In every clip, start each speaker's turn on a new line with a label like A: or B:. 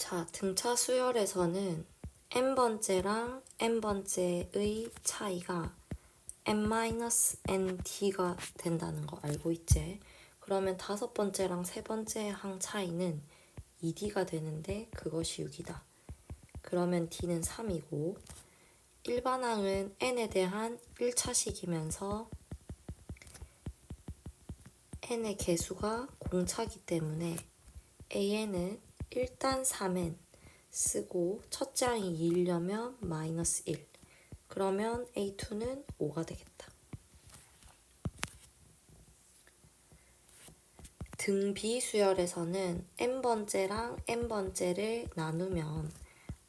A: 자, 등차 수열에서는 n번째랑 n번째의 차이가 n-nd가 된다는 거 알고 있지? 그러면 다섯 번째랑 세 번째 항 차이는 2d가 되는데 그것이 6이다. 그러면 d는 3이고 일반항은 n에 대한 1차식이면서 n의 개수가 공차기 때문에 an은 일단 3n 쓰고 첫째 항이 2이려면 마이너스 1. 그러면 A2는 5가 되겠다. 등비 수열에서는 n번째랑 n번째를 나누면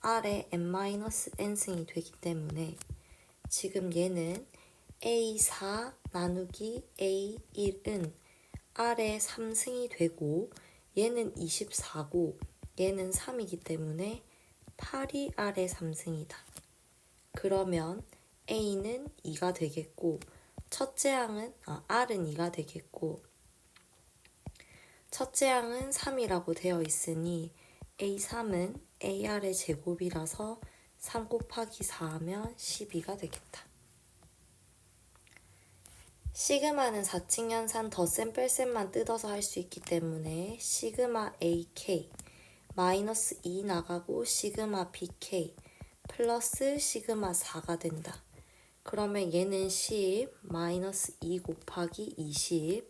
A: R에 n-n승이 되기 때문에 지금 얘는 A4 나누기 A1은 R에 3승이 되고 얘는 24고 얘는 3이기 때문에 8이 R에 3승이다. 그러면 A는 2가 되겠고 첫째 항은 R은 2가 되겠고 첫째 항은 3이라고 되어 있으니 A3은 AR의 제곱이라서 3 곱하기 4하면 12가 되겠다. 시그마는 4층 연산 덧셈 뺄셈만 뜯어서 할 수 있기 때문에 시그마 AK 마이너스 2 나가고 시그마 BK 플러스 시그마 4가 된다. 그러면 얘는 10 마이너스 2 곱하기 20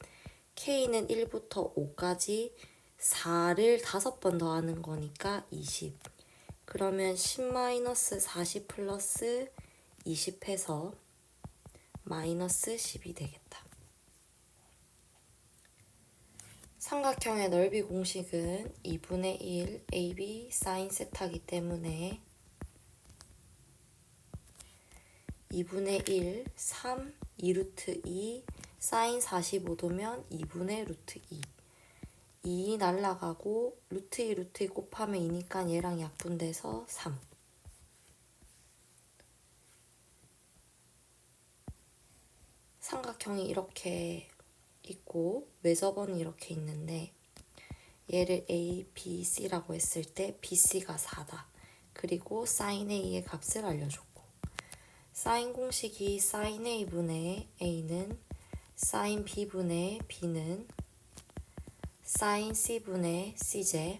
A: K는 1부터 5까지 4를 5번 더하는 거니까 20. 그러면 10 마이너스 40 플러스 20 해서 마이너스 10이 되겠다. 삼각형의 넓이 공식은 2분의 1 AB 사인 세타이기 때문에 2분의 1, 3, 2루트 2, 사인 45도면 2분의 루트 2. 2 날라가고 루트 2, 루트 2 곱하면 2니까 얘랑 약분돼서 3. 삼각형이 이렇게 있고 외접원이 이렇게 있는데 얘를 A, B, C라고 했을 때 BC가 4다. 그리고 사인 A의 값을 알려줬고 사인 공식이 사인 A분의 A는 사인 B분의 B는 사인 C분의 C제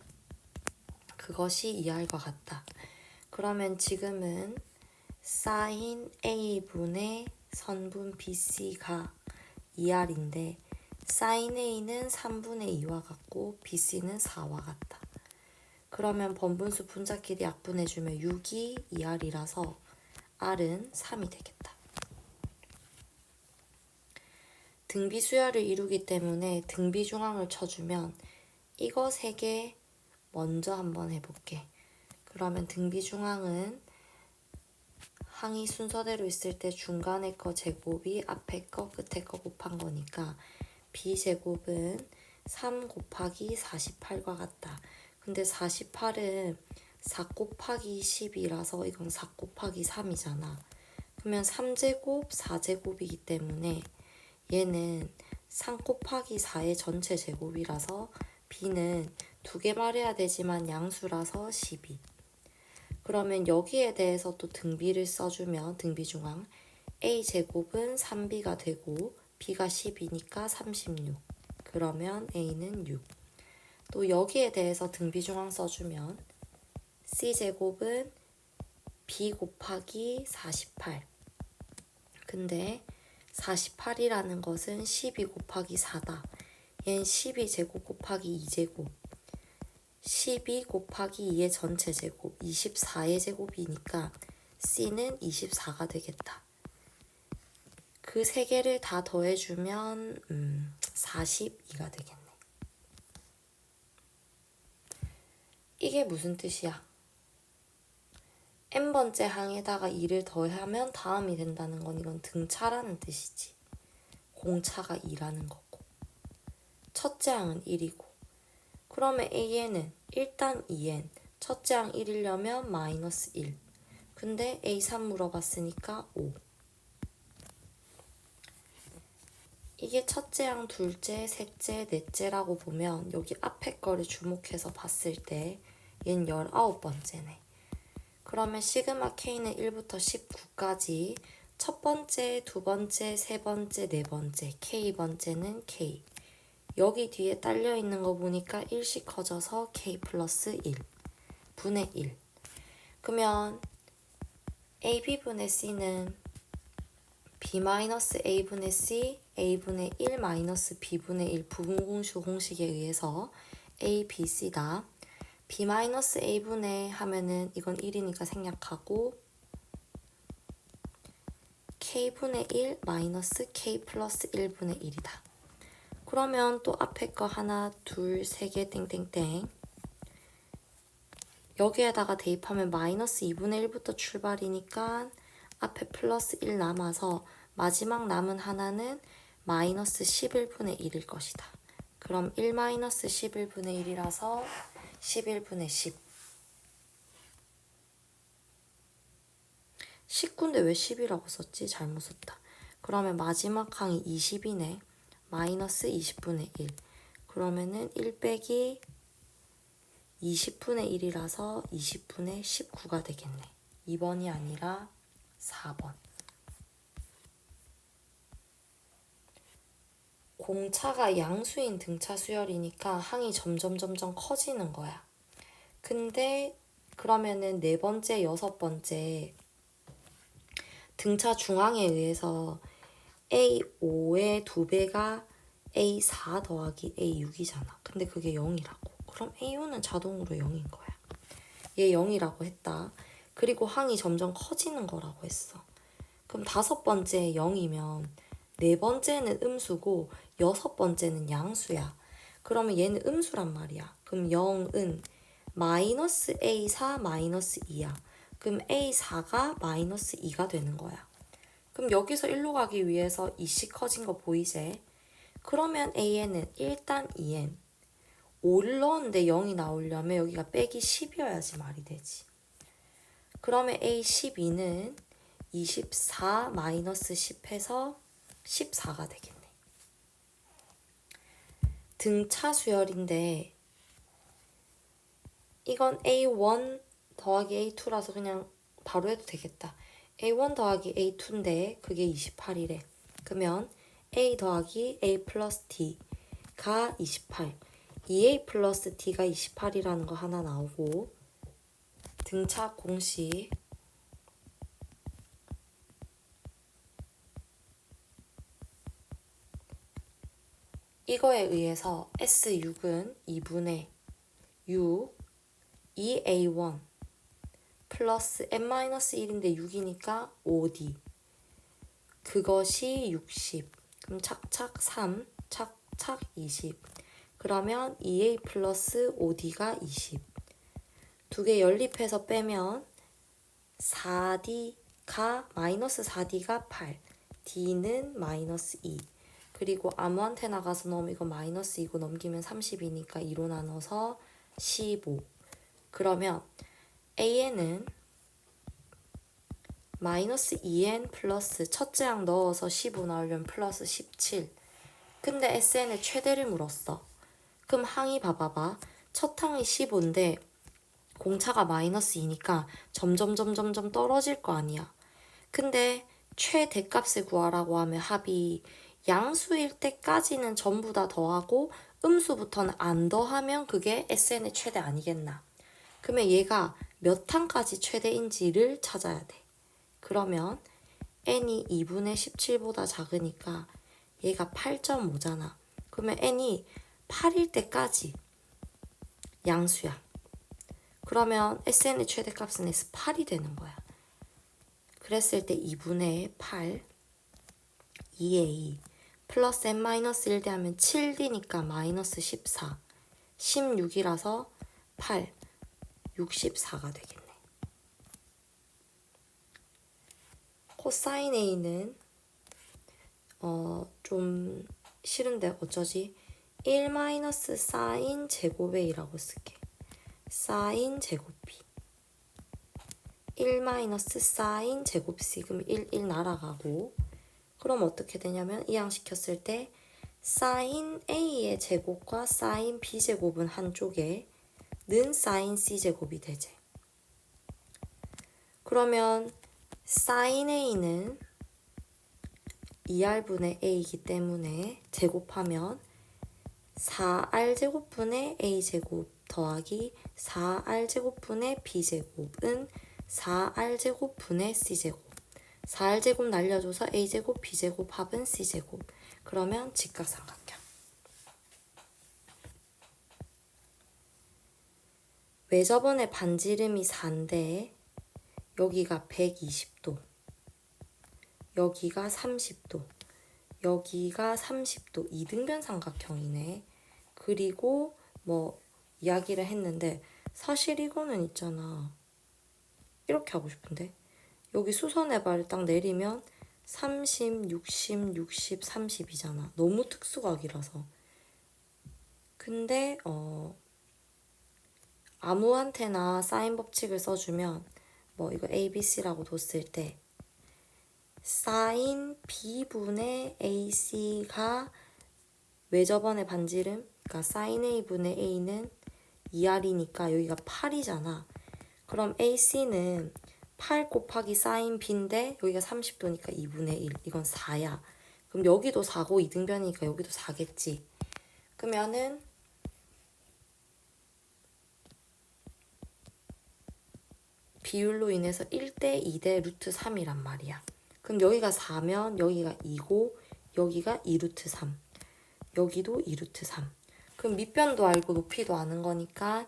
A: 그것이 이하과 같다. 그러면 지금은 사인 A분의 선분 BC가 2R인데 사인 A는 3분의 2와 같고 BC는 4와 같다. 그러면 번분수 분자끼리 약분해주면 6이 2R이라서 R은 3이 되겠다. 등비 수열을 이루기 때문에 등비 중앙을 쳐주면 이거 3개 먼저 한번 해볼게. 그러면 등비 중앙은 항이 순서대로 있을 때 중간에 거 제곱이 앞에 거 끝에 거 곱한 거니까 B제곱은 3 곱하기 48과 같다. 근데 48은 4 곱하기 10이라서 이건 4 곱하기 3이잖아. 그러면 3제곱, 4제곱이기 때문에 얘는 3 곱하기 4의 전체 제곱이라서 B는 2개 말해야 되지만 양수라서 12. 그러면 여기에 대해서 또 등비를 써주면 등비중앙 A제곱은 3B가 되고 B가 10이니까 36. 그러면 A는 6. 또 여기에 대해서 등비중앙 써주면 C제곱은 B 곱하기 48. 근데 48이라는 것은 12 곱하기 4다. 얘는 12제곱 곱하기 2제곱. 12 곱하기 2의 전체 제곱, 24의 제곱이니까 C는 24가 되겠다. 그 세 개를 다 더해주면 42가 되겠네. 이게 무슨 뜻이야? n번째 항에다가 2를 더하면 다음이 된다는 건 이건 등차라는 뜻이지. 공차가 2라는 거고. 첫째 항은 1이고. 그러면 AN은 일단 2N, 첫째 항 1이려면 마이너스 1. 근데 A3 물어봤으니까 5. 이게 첫째 항, 둘째, 셋째, 넷째라고 보면 여기 앞에 거를 주목해서 봤을 때 얘는 19번째네. 그러면 시그마 K는 1부터 19까지 첫 번째, 두 번째, 세 번째, 네 번째, K번째는 K. 여기 뒤에 딸려 있는 거 보니까 1씩 커져서 K 플러스 1 분의 1. 그러면 AB분의 C는 B-A분의 C, A분의 1 마이너스 B분의 1 부분공수 공식에 의해서 A, B, C다. B-A분의 하면은 이건 1이니까 생략하고 K분의 1 마이너스 K 플러스 1분의 1이다. 그러면 또 앞에 거 하나, 둘, 세 개 땡땡땡 여기에다가 대입하면 마이너스 2분의 1부터 출발이니까 앞에 플러스 1 남아서 마지막 남은 하나는 마이너스 11분의 1일 것이다. 그럼 1 마이너스 11분의 1이라서 11분의 10. 19인데 왜 10이라고 썼지? 잘못 썼다. 그러면 마지막 항이 20이네. 마이너스 20분의 1. 그러면은 1 빼기 20분의 1이라서 20분의 19가 되겠네. 2번이 아니라 4번. 공차가 양수인 등차 수열이니까 항이 점점 커지는 거야. 근데 그러면은 네 번째, 여섯 번째 등차 중앙에 의해서 A5의 2배가 A4 더하기 A6이잖아. 근데 그게 0이라고. 그럼 A5는 자동으로 0인 거야. 얘 0이라고 했다. 그리고 항이 점점 커지는 거라고 했어. 그럼 다섯 번째 0이면 네 번째는 음수고 여섯 번째는 양수야. 그러면 얘는 음수란 말이야. 그럼 0은 마이너스 A4 마이너스 2야. 그럼 A4가 마이너스 2가 되는 거야. 그럼 여기서 1로 가기 위해서 2씩 커진 거 보이지? 그러면 AN은 일단 2N 5를 넣었는데 0이 나오려면 여기가 빼기 10이어야지 말이 되지. 그러면 A12는 24 마이너스 10 해서 14가 되겠네. 등차 수열인데 이건 A1 더하기 A2라서 그냥 바로 해도 되겠다. A1 더하기 A2인데 그게 28이래. 그러면 A 더하기 A 플러스 T가 28. 2A 플러스 T가 28이라는 거 하나 나오고 등차 공식 이거에 의해서 S6은 2분의 6 2A1 플러스 N-1인데 6이니까 5D 그것이 60 그럼 착착 3 착착 20 그러면 2A 플러스 5D가 20 두 개 연립해서 빼면 4D가 마이너스 4D가 8 D는 마이너스 2 그리고 아무한테 나가서 넣으면 이거 마이너스 2고 넘기면 30이니까 2로 나눠서 15 그러면 AN은 마이너스 2N 플러스 첫째 항 넣어서 15 나오려면 플러스 17 근데 SN의 최대를 물었어. 그럼 항이 봐봐봐. 첫 항이 15인데 공차가 마이너스 2니까 점점 떨어질 거 아니야. 근데 최대값을 구하라고 하면 합이 양수일 때까지는 전부 다 더하고 음수부터는 안 더하면 그게 SN의 최대 아니겠나. 그러면 얘가 몇 항까지 최대인지를 찾아야 돼. 그러면 n이 2분의 17보다 작으니까 얘가 8.5잖아. 그러면 n이 8일 때까지 양수야. 그러면 SN의 최대값은 S8이 되는 거야. 그랬을 때 2분의 8 2A 플러스 N-1 대하면 7D니까 마이너스 14 16이라서 8 64가 되겠네. 코사인 A는 좀 싫은데 어쩌지? 1 마이너스 사인 제곱 A라고 쓸게. 사인 제곱 B 1 마이너스 사인 제곱 C 그럼 1 날아가고 그럼 어떻게 되냐면 이항시켰을 때 사인 A의 제곱과 사인 B 제곱은 한쪽에 사인 C제곱이 되지. 그러면 사인 A는 2R분의 A이기 때문에 제곱하면 4R제곱분의 A제곱 더하기 4R제곱분의 B제곱은 4R제곱분의 C제곱. 4R제곱 날려줘서 A제곱, B제곱 합은 C제곱. 그러면 직각삼각형. 왜 저번에 반지름이 4인데 여기가 120도, 여기가 30도, 여기가 30도, 이등변 삼각형이네. 그리고 뭐 이야기를 했는데 사실 이거는 있잖아. 이렇게 하고 싶은데 여기 수선의 발을 딱 내리면 30, 60, 60, 30이잖아. 너무 특수각이라서. 근데 아무한테나 사인 법칙을 써주면 뭐 이거 ABC라고 뒀을 때 사인 B분의 AC가 왜 저번에 반지름? 그러니까 사인 A분의 A는 2R이니까 여기가 8이잖아. 그럼 AC는 8 곱하기 사인 B인데 여기가 30도니까 2분의 1. 이건 4야. 그럼 여기도 4고 이등변이니까 여기도 4겠지. 그러면은 비율로 인해서 1대 2대 루트 3이란 말이야. 그럼 여기가 4면 여기가 2고 여기가 2 루트 3. 여기도 2 루트 3. 그럼 밑변도 알고 높이도 아는 거니까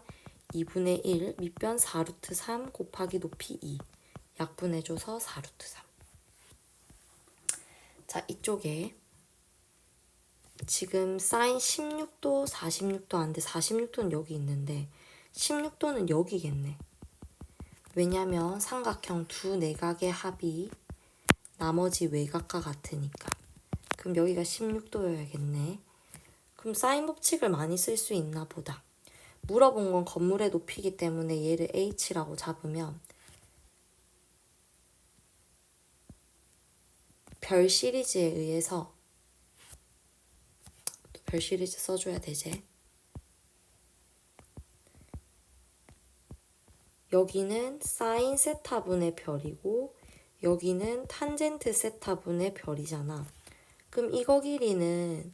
A: 2분의 1 밑변 4 루트 3 곱하기 높이 2. 약분해줘서 4 루트 3. 자, 이쪽에 지금 사인 16도, 46도 안돼. 46도는 여기 있는데 16도는 여기겠네. 왜냐면 삼각형 두 내각의 합이 나머지 외곽과 같으니까. 그럼 여기가 16도여야겠네. 그럼 사인 법칙을 많이 쓸 수 있나 보다. 물어본 건 건물의 높이기 때문에 얘를 H라고 잡으면 별 시리즈에 의해서 또 별 시리즈 써줘야 되지. 여기는 사인 세타분의 별이고 여기는 탄젠트 세타분의 별이잖아. 그럼 이거 길이는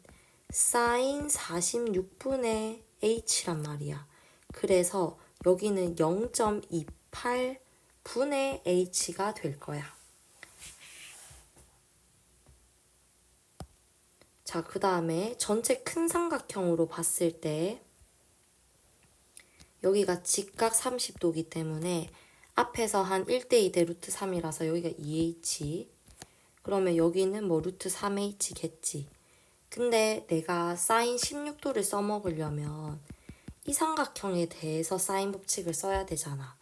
A: 사인 46분의 H란 말이야. 그래서 여기는 0.28분의 H가 될 거야. 자, 그 다음에 전체 큰 삼각형으로 봤을 때 여기가 직각 30도기 때문에 앞에서 한 1대 2대 루트 3이라서 여기가 2H. 그러면 여기는 뭐 루트 3H겠지. 근데 내가 사인 16도를 써먹으려면 이 삼각형에 대해서 사인 법칙을 써야 되잖아.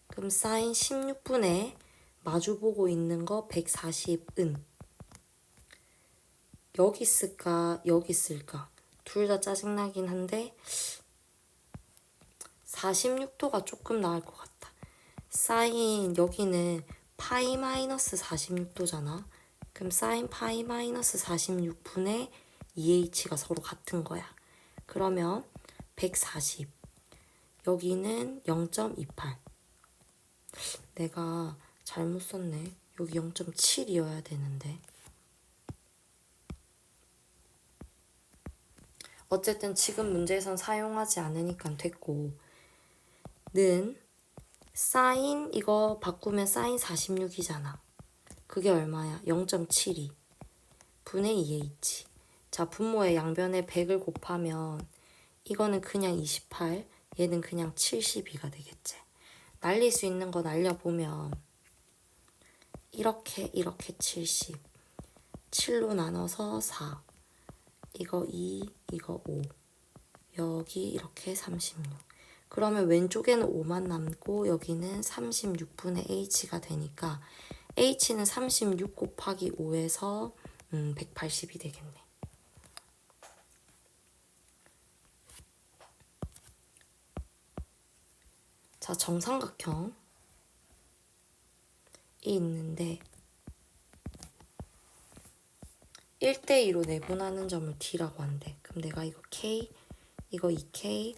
A: 그럼 사인 16분의 마주보고 있는 거 140은 여기 쓸까 여기 쓸까 둘 다 짜증나긴 한데 46도가 조금 나을 것 같다. 사인 여기는 파이 마이너스 46도잖아. 그럼 사인 파이 마이너스 46분의 2H가 서로 같은 거야. 그러면 140 여기는 0.28 내가 잘못 썼네. 여기 0.7이어야 되는데 어쨌든 지금 문제에선 사용하지 않으니까 됐고 는 사인 이거 바꾸면 사인 46이잖아. 그게 얼마야? 0.72 분의 2H. 자, 분모의 양변에 100을 곱하면 이거는 그냥 28 얘는 그냥 72가 되겠지. 날릴 수 있는 거 날려보면 이렇게 70 7로 나눠서 4 이거 2 이거 5 여기 이렇게 36 그러면 왼쪽에는 5만 남고 여기는 36분의 H가 되니까 H는 36 곱하기 5에서 180이 되겠네. 자, 정삼각형이 있는데 1대2로 내분하는 점을 D라고 한대. 그럼 내가 이거 K, 이거 2K,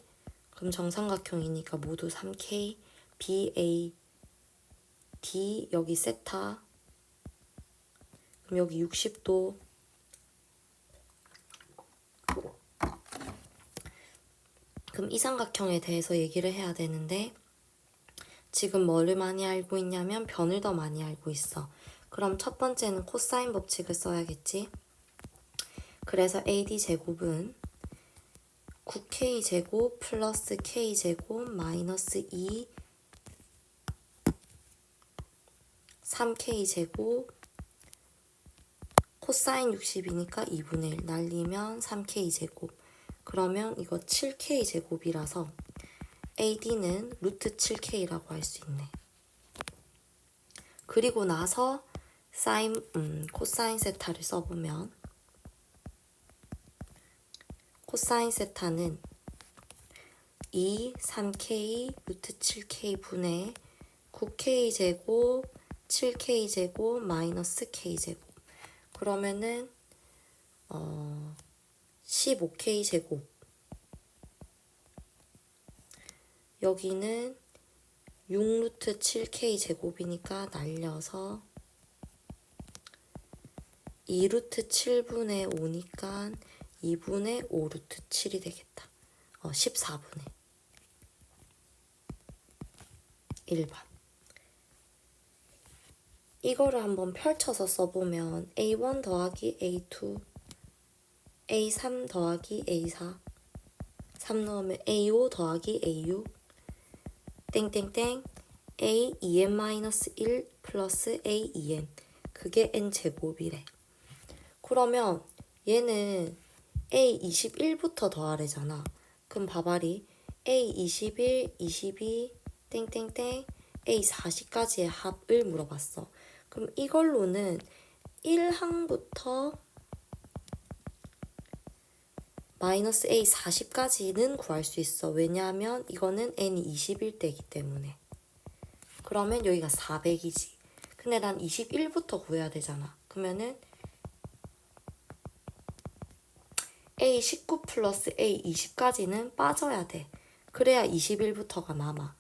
A: 그 그럼 정삼각형이니까 모두 3K, BA, D 여기 세타. 그럼 여기 60도. 그럼 이 삼각형에 대해서 얘기를 해야 되는데 지금 뭐를 많이 알고 있냐면 변을 더 많이 알고 있어. 그럼 첫 번째는 코사인 법칙을 써야겠지. 그래서 AD 제곱은 9K 제곱 플러스 K 제곱 마이너스 2 3K 제곱 코사인 60이니까 2분의 1 날리면 3K 제곱. 그러면 이거 7K 제곱이라서 AD는 루트 7K라고 할 수 있네. 그리고 나서 코사인 세타를 써보면 코사인 세타는 2, 3K, 루트 7K 분의 9K 제곱, 7K 제곱, 마이너스 K 제곱. 그러면은 15K 제곱. 여기는 6루트 7K 제곱이니까 날려서 2루트 7분의 5니까 2분의 5루트 7이 되겠다. 14분의 1번. 이거를 한번 펼쳐서 써보면 A1 더하기 A2, A3 더하기 A4, 3 넣으면 A5 더하기 A6, 땡땡땡 A 2n-1 플러스 A 2n. 그게 n제곱이래. 그러면 얘는 A 21부터 더하래잖아. 그럼 봐봐리 A 21, 22, 땡땡땡 A 40까지의 합을 물어봤어. 그럼 이걸로는 1항부터 마이너스 A 40까지는 구할 수 있어. 왜냐하면 이거는 n이 21대이기 때문에. 그러면 여기가 400이지. 근데 난 21부터 구해야 되잖아. 그러면은 A 19 플러스 A 20까지는 빠져야 돼. 그래야 21부터가 남아.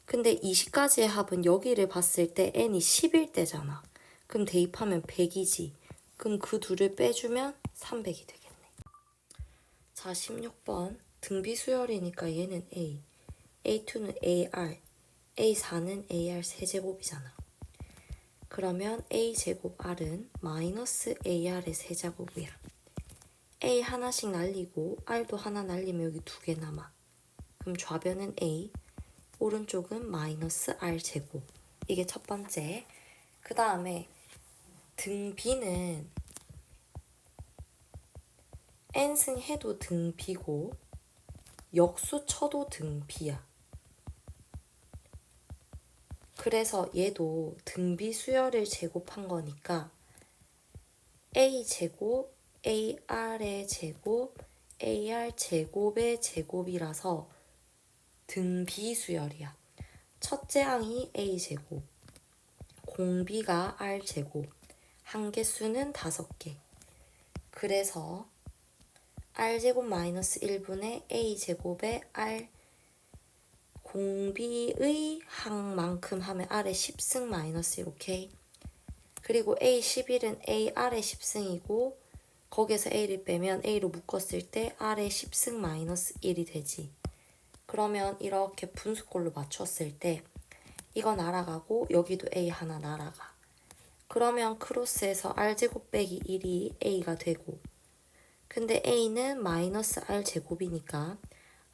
A: 근데 20까지의 합은 여기를 봤을 때 n이 11대잖아. 그럼 대입하면 100이지. 그럼 그 둘을 빼주면 300이 되겠네. 자, 16번. 등비 수열이니까 얘는 A, A2는 AR, A4는 AR 세제곱이잖아. 그러면 A제곱 R은 마이너스 AR의 세제곱이야. A 하나씩 날리고 R도 하나 날리면 여기 2개 남아. 그럼 좌변은 A, 오른쪽은 마이너스 R제곱. 이게 첫 번째. 그 다음에 등 B는 n승 해도 등 B고 역수 쳐도 등 B야. 그래서 얘도 등비 수열을 제곱한 거니까 A제곱, AR의 제곱, AR 제곱의 제곱이라서 등비 수열이야. 첫째 항이 A제곱, 공비가 R제곱, 한개수는 5개. 그래서 R제곱 마이너스 1분의 A제곱의 R 공비의 항만큼 하면 R의 10승 마이너스 1, 오케이? 그리고 A11은 AR의 10승이고 거기에서 A를 빼면 A로 묶었을 때 R의 10승 마이너스 1이 되지. 그러면 이렇게 분수꼴로 맞췄을 때 이거 날아가고 여기도 A 하나 날아가. 그러면 크로스에서 R제곱 빼기 1이 A가 되고 근데 A는 마이너스 R제곱이니까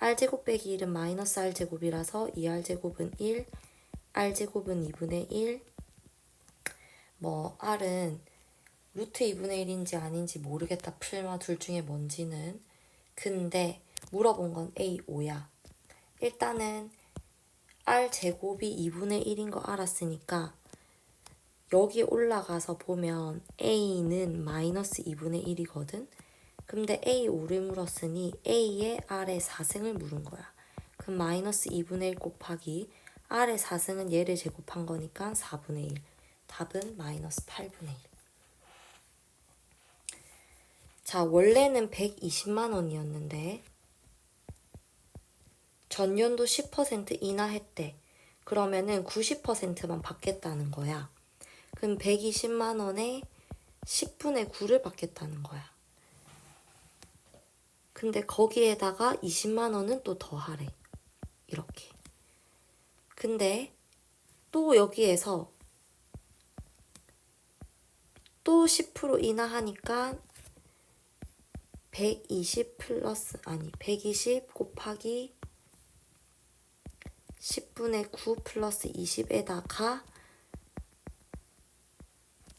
A: R제곱 빼기 1은 마이너스 R제곱이라서 2R제곱은 1, R제곱은 2분의 1. R은 루트 2분의 1인지 아닌지 모르겠다. 풀마 둘 중에 뭔지는. 근데 물어본 건 A5야. 일단은 R제곱이 2분의 1인 거 알았으니까 여기 올라가서 보면 A는 마이너스 2분의 1이거든. 근데 A5를 물었으니 A의 R의 4승을 물은 거야. 그럼 마이너스 2분의 1 곱하기 R의 4승은 얘를 제곱한 거니까 4분의 1. 답은 마이너스 8분의 1. 자, 원래는 120만 원이었는데 전년도 10% 인하했대. 그러면은 90%만 받겠다는 거야. 그럼 120만 원에 10분의 9를 받겠다는 거야. 근데 거기에다가 20만 원은 또 더하래. 이렇게. 근데 또 여기에서 또 10% 인하하니까 120 곱하기 10분의 9 플러스 20에다가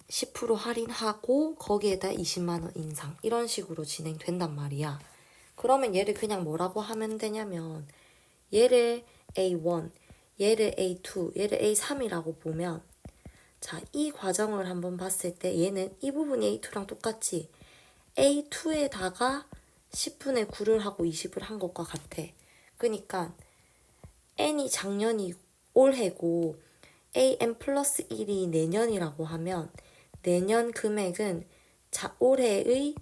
A: 10% 할인하고 거기에다 20만 원 인상. 이런 식으로 진행된단 말이야. 그러면 얘를 그냥 뭐라고 하면 되냐면 얘를 A1, 얘를 A2, 얘를 A3이라고 보면 자, 이 과정을 한번 봤을 때 얘는 이 부분이 A2랑 똑같지? A2에다가 10분의 9를 하고 20을 한 것과 같아. 그러니까 n이 작년이 올해고 an 플러스 1이 내년이라고 하면 내년 금액은 올해의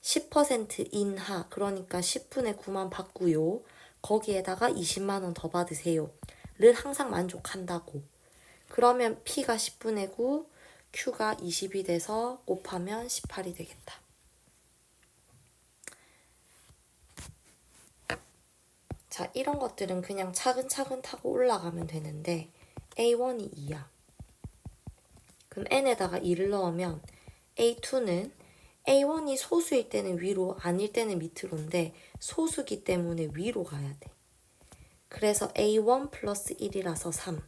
A: 10% 인하, 그러니까 10분의 9만 받고요. 거기에다가 20만 원 더 받으세요. 를 항상 만족한다고. 그러면 P가 10분의 9, Q가 20이 돼서 곱하면 18이 되겠다. 자, 이런 것들은 그냥 차근차근 타고 올라가면 되는데 A1이 2야. 그럼 N에다가 2를 넣으면 A2는 A1이 소수일 때는 위로, 아닐 때는 밑으로인데 소수기 때문에 위로 가야 돼. 그래서 A1 플러스 1이라서 3.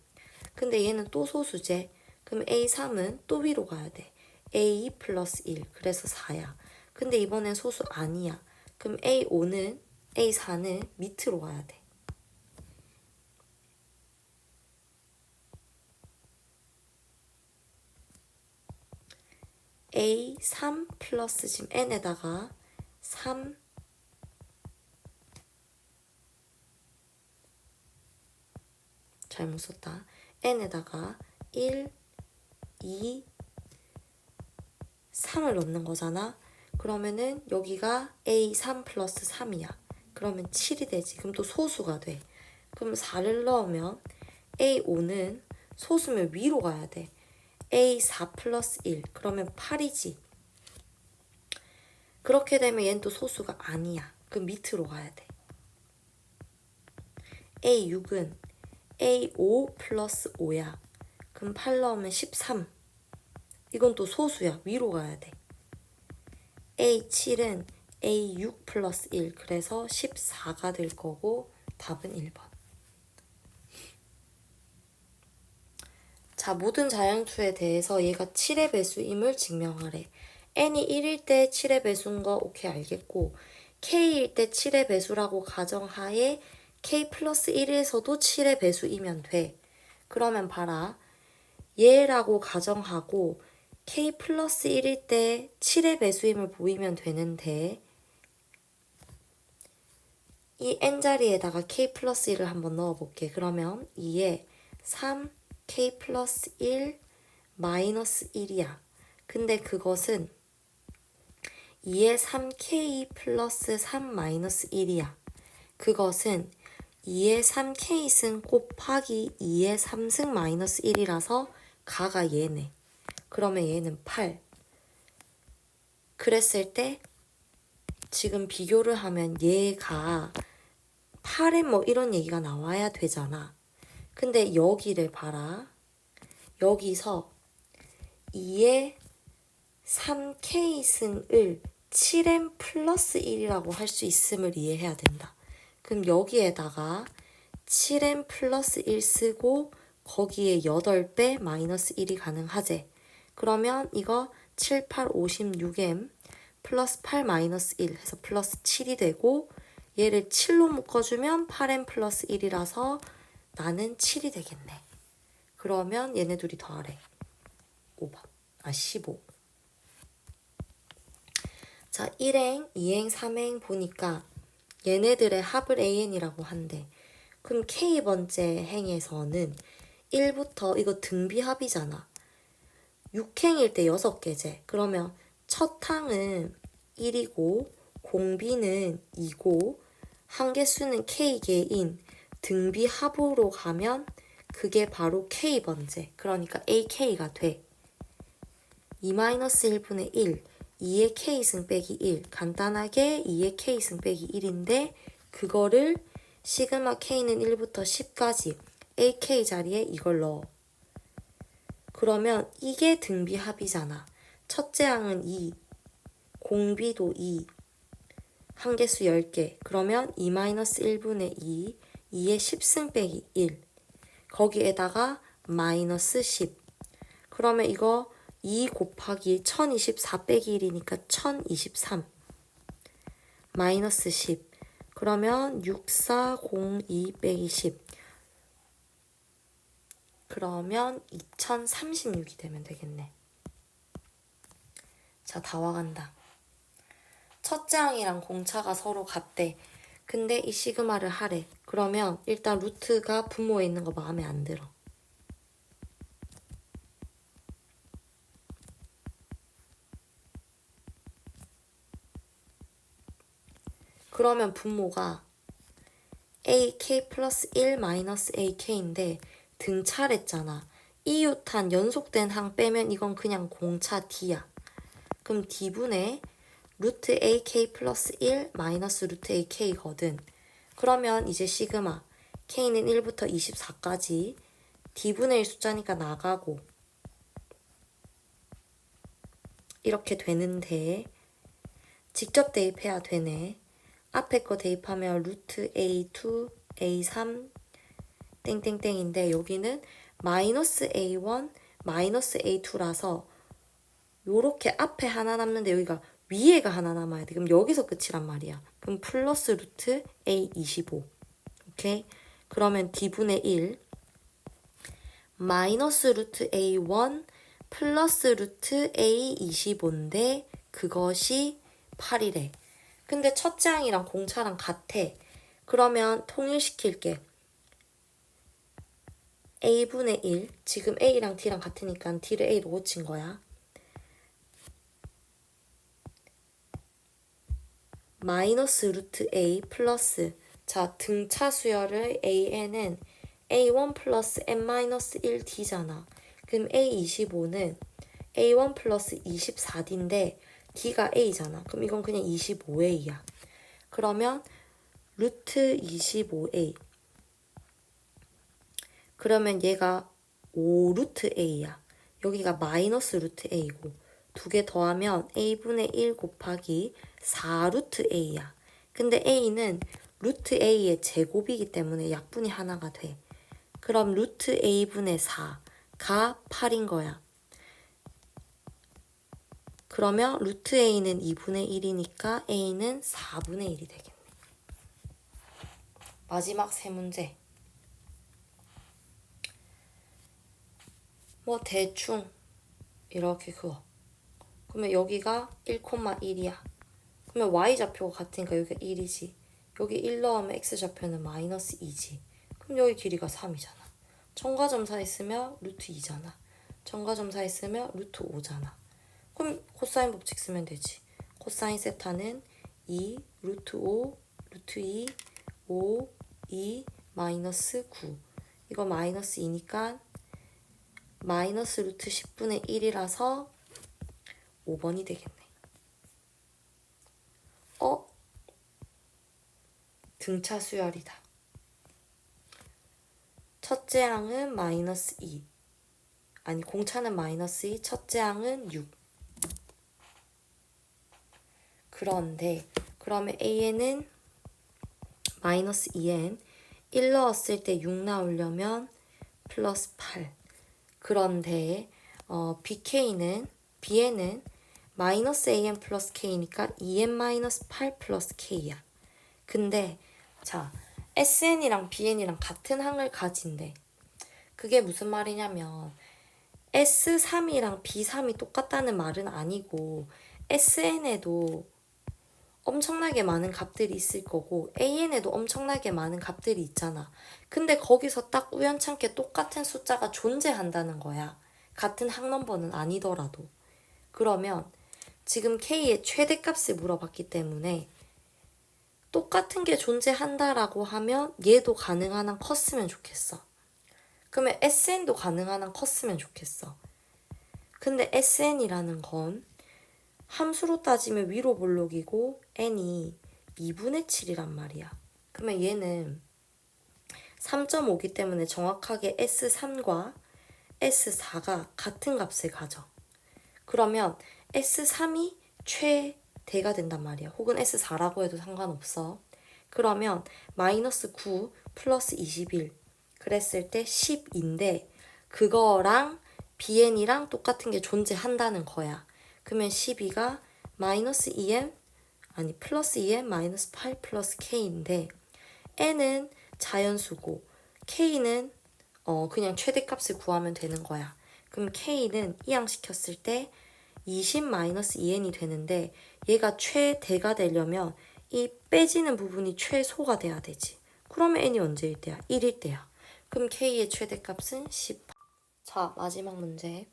A: 근데 얘는 또 소수제. 그럼 A3은 또 위로 가야 돼. A2 플러스 1. 그래서 4야. 근데 이번엔 소수 아니야. 그럼 A4는 밑으로 가야 돼. A3 플러스 지금 N에다가 3 잘못 썼다. N에다가 1, 2, 3을 넣는 거잖아. 그러면은 여기가 A3 플러스 3이야. 그러면 7이 되지. 그럼 또 소수가 돼. 그럼 4를 넣으면 A5는 소수면 위로 가야 돼. A4 플러스 1. 그러면 8이지. 그렇게 되면 얘는 또 소수가 아니야. 그럼 밑으로 가야 돼. A6은 A5 플러스 5야. 그럼 8 넣으면 13. 이건 또 소수야. 위로 가야 돼. A7은 A6 플러스 1. 그래서 14가 될 거고 답은 1번. 자, 모든 자양수에 대해서 얘가 7의 배수임을 증명하래. n이 1일 때 7의 배수인 거 오케이 알겠고 k일 때 7의 배수라고 가정하에 k 플러스 1에서도 7의 배수이면 돼. 그러면 봐라. 얘라고 가정하고 k 플러스 1일 때 7의 배수임을 보이면 되는데 이 n자리에다가 k 플러스 1을 한번 넣어볼게. 그러면 2에 3k 플러스 1 마이너스 1이야. 근데 그것은 2에 3k 플러스 3 마이너스 1이야. 그것은 2에 3k승 곱하기 2에 3승 마이너스 1이라서 가가 얘네. 그러면 얘는 8. 그랬을 때 지금 비교를 하면 얘가 8에 뭐 이런 얘기가 나와야 되잖아. 근데 여기를 봐라. 여기서 2에 3k승을 7m 플러스 1이라고 할 수 있음을 이해해야 된다. 그럼 여기에다가 7m 플러스 1 쓰고 거기에 8배 마이너스 1이 가능하지. 그러면 이거 7, 8, 56m 플러스 8 마이너스 1 해서 플러스 7이 되고 얘를 7로 묶어주면 8m 플러스 1이라서 나는 7이 되겠네. 그러면 얘네 둘이 더하래. 5번. 15. 자, 1행, 2행, 3행 보니까 얘네들의 합을 AN이라고 한대. 그럼 K번째 행에서는 1부터 이거 등비합이잖아. 6행일 때 6개제. 그러면 첫 항은 1이고 공비는 2고 한개수는 K개인 등비합으로 가면 그게 바로 K번째. 그러니까 AK가 돼. 2-1분의 1, 2의 K승 빼기 1. 간단하게 2의 K승 빼기 1인데 그거를 시그마 K는 1부터 10까지 AK 자리에 이걸 넣어. 그러면 이게 등비합이잖아. 첫째 항은 2, 공비도 2, 한개수 10개. 그러면 2-1분의 2, 2의 10승 빼기 1. 거기에다가 마이너스 10. 그러면 이거 2 곱하기 1024 빼기 1이니까 1023. 마이너스 10. 그러면 6402 빼기 10. 그러면 2036이 되면 되겠네. 자, 다 와간다. 첫째 항이랑 공차가 서로 같대. 근데 이 시그마를 하래. 그러면 일단 루트가 분모에 있는 거 마음에 안 들어. 그러면 분모가 AK 플러스 1 마이너스 AK인데 등차랬잖아. 이웃한 연속된 항 빼면 이건 그냥 공차 D야. 그럼 D분의 루트 AK 플러스 1 마이너스 루트 AK거든. 그러면 이제 시그마 K는 1부터 24까지 D분의 1 숫자니까 나가고 이렇게 되는데 직접 대입해야 되네. 앞에 거 대입하면 루트 A2, A3, 땡땡땡인데 여기는 마이너스 A1, 마이너스 A2라서 요렇게 앞에 하나 남는데 여기가 위에가 하나 남아야 돼. 그럼 여기서 끝이란 말이야. 그럼 플러스 루트 A25. 오케이? 그러면 D분의 1 마이너스 루트 A1 플러스 루트 A25인데 그것이 8이래. 근데 첫째 항이랑 공차랑 같아. 그러면 통일시킬게. A분의 1. 지금 A랑 D랑 같으니까 D를 A로 고친 거야. 마이너스 루트 A 플러스. 자, 등차 수열의 AN은 A1 플러스 N-1 D잖아. 그럼 A25는 A1 플러스 24D인데 D가 A잖아. 그럼 이건 그냥 25A야. 그러면 루트 25A. 그러면 얘가 5 루트 A야. 여기가 마이너스 루트 A고 두 개 더하면 A분의 1 곱하기 4 루트 A야. 근데 A는 루트 A의 제곱이기 때문에 약분이 하나가 돼. 그럼 루트 A분의 4가 8인 거야. 그러면 루트 A는 2분의 1이니까 A는 4분의 1이 되겠네. 마지막 세 문제. 뭐 대충 이렇게 그어. 그러면 여기가 1,1이야. 그러면 y좌표가 같으니까 여기가 1이지. 여기 1 넣으면 x좌표는 마이너스 2지. 그럼 여기 길이가 3이잖아. 점과점사 있으면 루트 2잖아. 점과점사 있으면 루트 5잖아. 그럼 코사인 법칙 쓰면 되지. 코사인 세타는 2 루트 5 루트 2 5 2 마이너스 9. 이거 마이너스 2니까 마이너스 루트 10분의 1이라서 5번이 되겠네. 등차 수열이다. 첫째 항은 마이너스 2. 아니, 공차는 마이너스 2, 첫째 항은 6. 그런데 그러면 AN은 마이너스 2N 1 넣었을 때 6 나오려면 플러스 8. 그런데 BN은 마이너스 AN 플러스 K니까 2N 마이너스 8 플러스 K야. 근데 자, SN이랑 BN이랑 같은 항을 가진대. 그게 무슨 말이냐면 S3이랑 B3이 똑같다는 말은 아니고 SN에도 엄청나게 많은 값들이 있을 거고 AN에도 엄청나게 많은 값들이 있잖아. 근데 거기서 딱 우연찮게 똑같은 숫자가 존재한다는 거야. 같은 항 넘버는 아니더라도. 그러면 지금 K의 최대값을 물어봤기 때문에 똑같은 게 존재한다라고 하면 얘도 가능한 한 컸으면 좋겠어. 그러면 SN도 가능한 한 컸으면 좋겠어. 근데 SN이라는 건 함수로 따지면 위로 볼록이고 n이 2분의 7이란 말이야. 그러면 얘는 3.5기 때문에 정확하게 S3과 S4가 같은 값을 가져. 그러면 S3이 최대가 된단 말이야. 혹은 S4라고 해도 상관없어. 그러면 마이너스 9 플러스 21 그랬을 때 10인데 그거랑 BN이랑 똑같은 게 존재한다는 거야. 그러면 12가 마이너스 2n 아니 플러스 2n 마이너스 8 플러스 k인데 n은 자연수고 k는 그냥 최대값을 구하면 되는 거야. 그럼 k는 이항시켰을 때 20-2n이 되는데 얘가 최대가 되려면 이 빼지는 부분이 최소가 돼야 되지. 그러면 n이 언제일 때야? 1일 때야. 그럼 k의 최대값은 18. 자, 마지막 문제.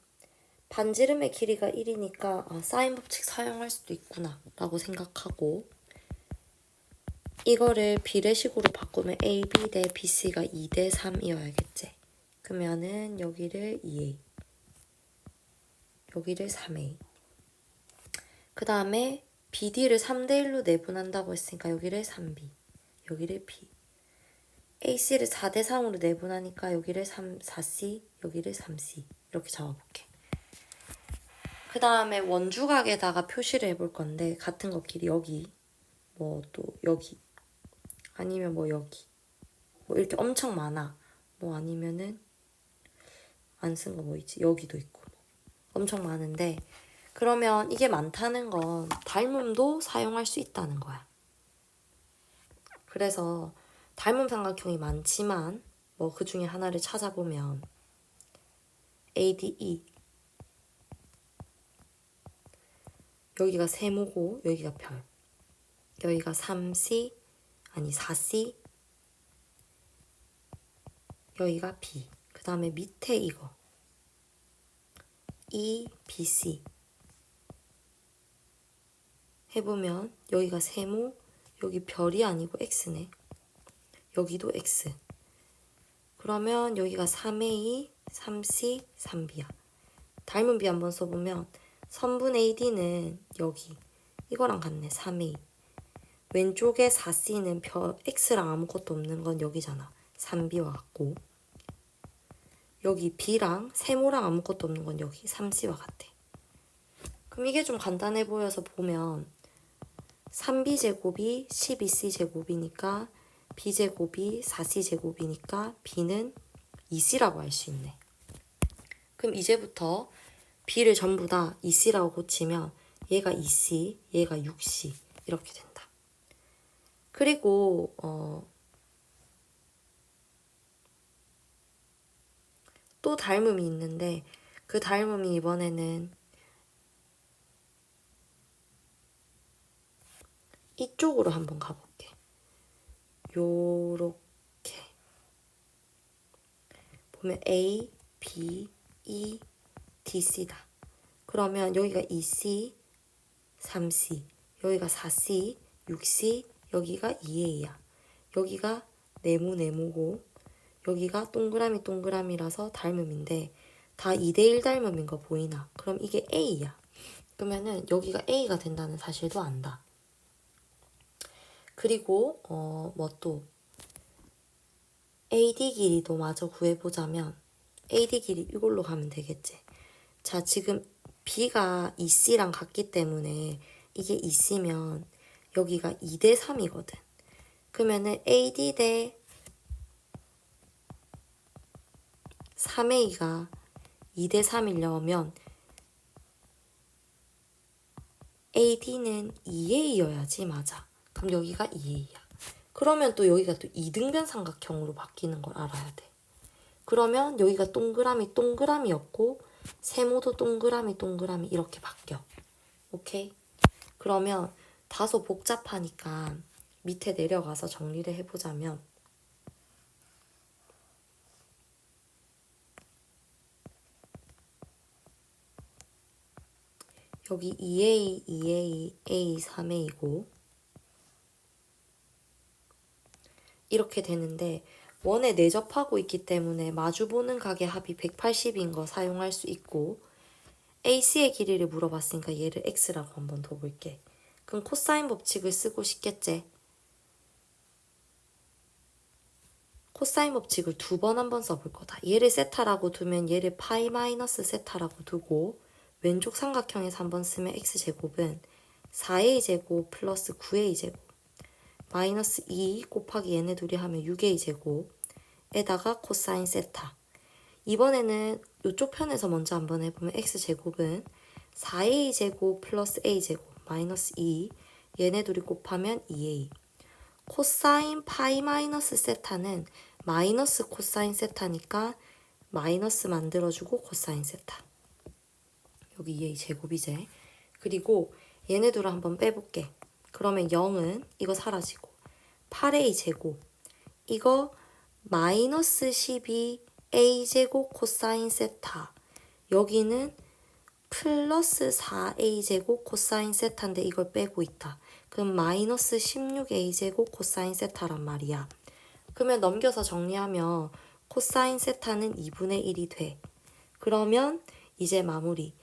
A: 반지름의 길이가 1이니까 사인 법칙 사용할 수도 있구나 라고 생각하고 이거를 비례식으로 바꾸면 AB 대 BC가 2대 3이어야겠지. 그러면은 여기를 2A 여기를 3A 그 다음에 BD를 3대 1로 내분한다고 했으니까 여기를 3B 여기를 B AC를 4대 3으로 내분하니까 여기를 4C 여기를 3C 이렇게 잡아볼게. 그 다음에 원주각에다가 표시를 해볼 건데 같은 것끼리 여기 뭐 또 여기 아니면 뭐 여기 뭐 이렇게 엄청 많아. 뭐 아니면은 안 쓴 거 뭐 있지? 여기도 있고 엄청 많은데 그러면 이게 많다는 건 닮음도 사용할 수 있다는 거야. 그래서 닮음 삼각형이 많지만 뭐 그 중에 하나를 찾아보면 ADE 여기가 세모고 여기가 별 여기가 3C 아니 4C 여기가 B 그 다음에 밑에 이거 E, BC 해보면 여기가 세모 여기 별이 아니고 X네 여기도 X 그러면 여기가 3A, 3C, 3B야 닮은 B 한번 써보면 선분 AD는 여기 이거랑 같네 3A 왼쪽에 4C는 별 X랑 아무것도 없는 건 여기잖아 3B와 같고 여기 B랑 세모랑 아무것도 없는 건 여기 3C와 같아 그럼 이게 좀 간단해 보여서 보면 3b제곱이 12c제곱이니까 b제곱이 4c제곱이니까 b는 2c라고 할 수 있네. 그럼 이제부터 b를 전부 다 2c라고 고치면 얘가 2c, 얘가 6c 이렇게 된다. 그리고 또 닮음이 있는데 그 닮음이 이번에는 이쪽으로 한번 가볼게. 요렇게 보면 A, B, E, D, C다. 그러면 여기가 2C, 3C, 여기가 4C, 6C, 여기가 2A야. 여기가 네모네모고 여기가 동그라미 동그라미라서 닮음인데 다 2대1 닮음인 거 보이나? 그럼 이게 A야. 그러면은 여기가 A가 된다는 사실도 안다. 그리고 뭐 또 AD 길이도 마저 구해보자면 AD 길이 이걸로 가면 되겠지. 자, 지금 B가 2C랑 같기 때문에 이게 2C면 여기가 2대 3이거든. 그러면은 AD 대 3A가 2대 3이려면 AD는 2A여야지 맞아. 그럼 여기가 2A야. 그러면 또 여기가 또 이등변 삼각형으로 바뀌는 걸 알아야 돼. 그러면 여기가 동그라미 동그라미였고 세모도 동그라미 동그라미 이렇게 바뀌어. 오케이? 그러면 다소 복잡하니까 밑에 내려가서 정리를 해보자면 여기 2A, 2A, A, 3A고 이렇게 되는데 원에 내접하고 있기 때문에 마주보는 각의 합이 180인 거 사용할 수 있고 AC의 길이를 물어봤으니까 얘를 X라고 한번 둬볼게. 그럼 코사인 법칙을 쓰고 싶겠지? 코사인 법칙을 2번 한번 써볼 거다. 얘를 세타라고 두면 얘를 파이 마이너스 세타라고 두고 왼쪽 삼각형에서 한번 쓰면 x제곱은 4a제곱 플러스 9a제곱 마이너스 2 곱하기 얘네 둘이 하면 6a제곱에다가 코사인 세타. 이번에는 이쪽 편에서 먼저 한번 해보면 x제곱은 4a제곱 플러스 a제곱 마이너스 2 얘네 둘이 곱하면 2a. 코사인 파이 마이너스 세타는 마이너스 코사인 세타니까 마이너스 만들어주고 코사인 세타. 여기 2a 제곱이제. 그리고 얘네 둘을 한번 빼볼게. 그러면 0은 이거 사라지고 8a 제곱 이거 마이너스 12a 제곱 코사인 세타. 여기는 플러스 4a 제곱 코사인 세타인데 이걸 빼고 있다. 그럼 마이너스 16a 제곱 코사인 세타란 말이야. 그러면 넘겨서 정리하면 코사인 세타는 2분의 1이 돼. 그러면 이제 마무리.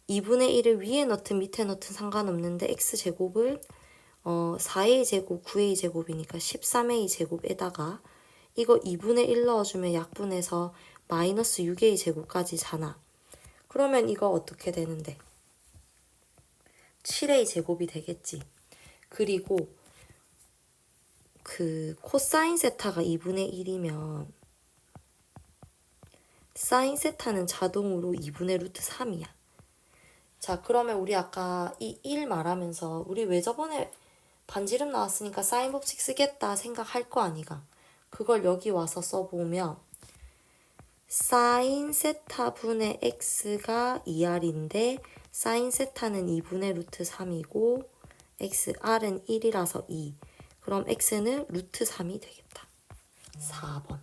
A: 2분의 1을 위에 넣든 밑에 넣든 상관없는데 x제곱을 4a 제곱 9a 제곱이니까 13a 제곱에다가 이거 2분의 1 넣어주면 약분해서 마이너스 6a 제곱까지잖아. 그러면 이거 어떻게 되는데? 7a 제곱이 되겠지. 그리고 그 코사인 세타가 2분의 1이면 사인 세타는 자동으로 2분의 루트 3이야. 자, 그러면 우리 아까 이 1 말하면서 우리 왜 저번에 반지름 나왔으니까 사인 법칙 쓰겠다 생각할 거 아니가. 그걸 여기 와서 써보면 사인 세타 분의 x가 2r인데 사인 세타는 2분의 루트 3이고 r은 1이라서 2. 그럼 x는 루트 3이 되겠다. 4번.